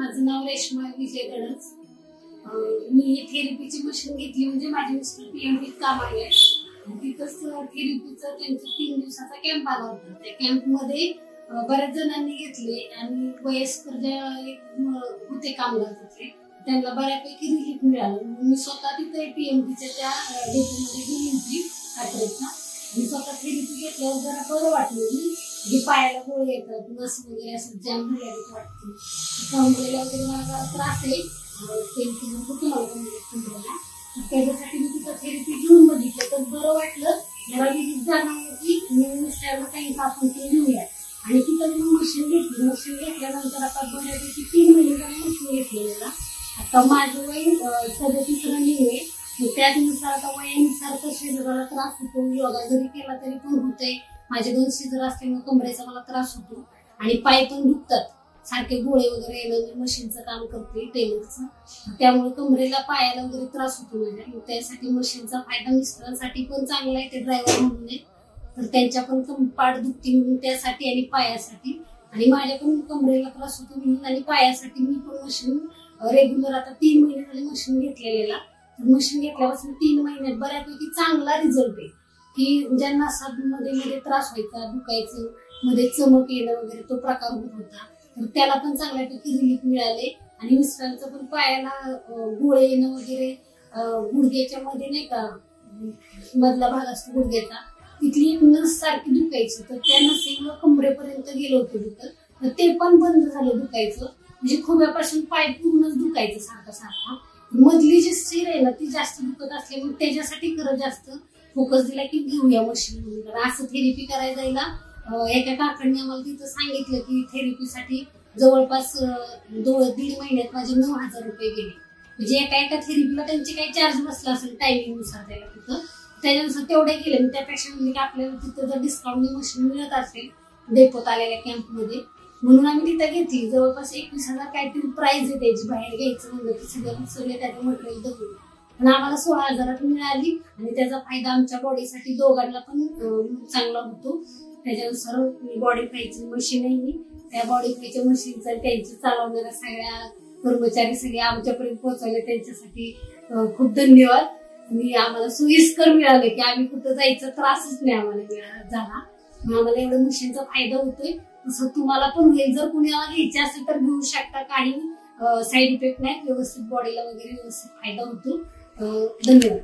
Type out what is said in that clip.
माझं नाव रेश्मा विजय गणस। मी थेरपीची मशीन घेतली म्हणजे माझे मिस्टर पीएमपीत कामाला आहेत। तिथंच थेरपीचा त्यांचा 3 दिवसाचा कॅम्प आला होता। त्या कॅम्प मध्ये बऱ्याच जणांनी घेतले आणि वयस्कर जे होते कामगार तिथले त्यांना बऱ्यापैकी रिलीफ मिळालं। मी स्वतः तिथे पीएमपीच्या त्या डेपोमध्ये गेली होती कात्रजला। मी स्वतः थेरपी घेतल्यावर जरा बरं वाटलं। जे पायाला गोळे येतात, नस वगैरे असं जाम झाल्याचं वाटतं, कमरेला वगैरे मला त्रास आहे, त्याच्यासाठी मी तिथं थेरपी घेऊन बघितलं तर बरं वाटलं। मला रिलीफ जाणवलं की मिस्टरला काही आपण ते घेऊया आणि तिथं मी मशीन घेतली। मशीन घेतल्यानंतर आता बऱ्यापैकी 3 महिने झाले मशीन घेतलेलं। आता माझं वय 37 रनिंग आहे। त्यानुसार आता वयानुसार तर शरीराला त्रास होतो, योगा जरी केला तरी पण होतंय। माझे 2 शिजर असल्यामुळे कमरेचा मला त्रास होतो आणि पाय पण दुखतात, सारखे गोळे वगैरे येणं। मशीनचं काम करते टेलरचं, त्यामुळे कमरेला पायाला वगैरे त्रास होतो माझ्या। त्यासाठी मशीनचा फायदा मिस्टरांसाठी पण चांगला आहे, ते ड्रायव्हर म्हणून आहे तर त्यांच्या पण पाठ दुखती म्हणून त्यासाठी आणि पायासाठी, आणि माझ्या पण कमरेला त्रास होतो म्हणून आणि पायासाठी मी पण मशीन रेग्युलर आता 3 महिने झाले मशीन घेतलेला। मशीन घेतल्यापासून 3 महिन्यात बऱ्यापैकी चांगला रिझल्ट आहे की ज्यांना मध्ये त्रास व्हायचा, दुखायचं, मध्ये चमक येणं वगैरे तो प्रकार होत होता तर त्याला पण चांगल्यापैकी रिलीफ मिळाले। आणि मिस्टरांचं पण पायाला गोळे येणं वगैरे, गुडघ्याच्या मध्ये नाही का मधला भाग असतो गुडघ्याचा, तिथली एक नस सारखी दुखायची तर त्या नसेमुळे कमरेपर्यंत गेलं होतं दुखत, तर ते पण बंद झालं दुखायचं। म्हणजे खुब्यापासून पाय पूर्णच दुखायचं सारखं सारखं। मधली जी स्थिर आहे ना ती जास्त दुखत असल्यामुळे त्याच्यासाठी खरं जास्त फोकस दिला की घेऊया मशीन म्हणून। असं थेरपी करायला जायला एका काकांनी आम्हाला तिथं सांगितलं की थेरपीसाठी जवळपास 2-1.5 महिन्यात माझे 9,000 रुपये गेले। म्हणजे एका थेरपीला त्यांचे काही चार्ज बसला असेल टायमिंग नुसार त्याला तिथं, त्याच्यानुसार तेवढे गेले। मी त्यापेक्षा म्हणजे की आपल्याला तिथं जर डिस्काउंट मशीन मिळत असेल डेपोत आलेल्या कॅम्पमध्ये म्हणून आम्ही तिथं घेतली। जवळपास 21,000 काहीतरी प्राइस आहे त्याची, बाहेर घ्यायचं म्हणलं की सगळे त्याचं मटेरियल धरून, पण आम्हाला 16,000 मिळाली आणि त्याचा फायदा आमच्या बॉडीसाठी दोघांना पण चांगला होतो। त्याच्यानुसार बॉडीफायची मशीन आहे, मी त्या बॉडीफायच्या मशीनचा त्यांची चालवणाऱ्या सगळ्या कर्मचारी सगळे आमच्यापर्यंत पोहोचवले, त्यांच्यासाठी खूप धन्यवाद। आणि आम्हाला सोयीस्कर मिळाले की आम्ही कुठं जायचा त्रासच नाही आम्हाला झाला। आम्हाला एवढं मशीनचा फायदा होतोय, तसं तुम्हाला पण होईल। जर कुणाला घ्यायचे असेल तर घेऊ शकता, काही साईड इफेक्ट नाही, व्यवस्थित बॉडीला वगैरे व्यवस्थित फायदा होतो। धन्यवाद।